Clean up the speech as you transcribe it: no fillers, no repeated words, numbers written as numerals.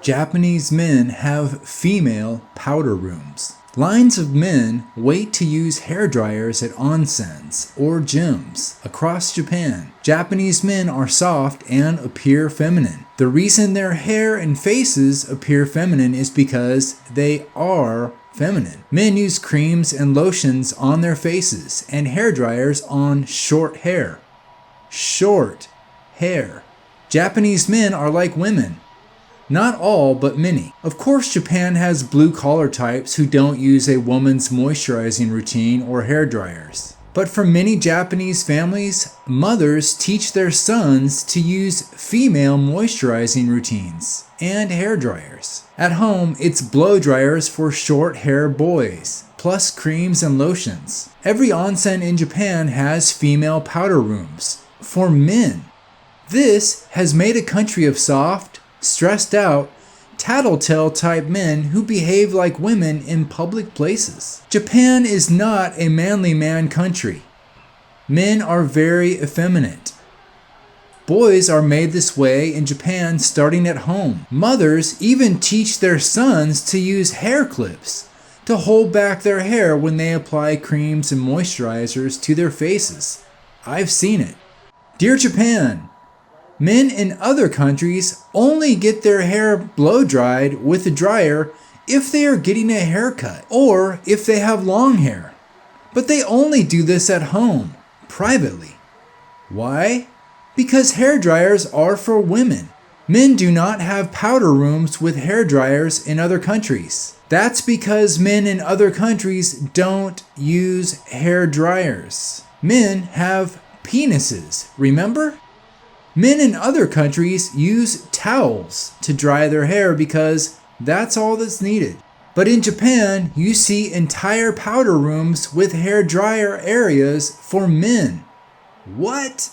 Japanese men have female powder rooms. Lines of men wait to use hair dryers at onsens or gyms across Japan. Japanese men are soft and appear feminine. The reason their hair and faces appear feminine is because they are feminine. Men use creams and lotions on their faces and hair dryers on short hair. Short hair. Japanese men are like women. Not all, but many. Of course, Japan has blue-collar types who don't use a woman's moisturizing routine or hair dryers. But for many Japanese families, mothers teach their sons to use female moisturizing routines and hair dryers. At home, it's blow dryers for short hair boys, plus creams and lotions. Every onsen in Japan has female powder rooms for men. This has made a country of soft, stressed out, tattletale type men who behave like women in public places. Japan is not a manly man country. Men are very effeminate. Boys are made this way in Japan starting at home. Mothers even teach their sons to use hair clips to hold back their hair when they apply creams and moisturizers to their faces. I've seen it. Dear Japan, men in other countries only get their hair blow dried with a dryer if they are getting a haircut or if they have long hair. But they only do this at home, privately. Why? Because hair dryers are for women. Men do not have powder rooms with hair dryers in other countries. That's because men in other countries don't use hair dryers. Men have penises, remember? Men in other countries use towels to dry their hair because that's all that's needed. But in Japan, you see entire powder rooms with hair dryer areas for men. What?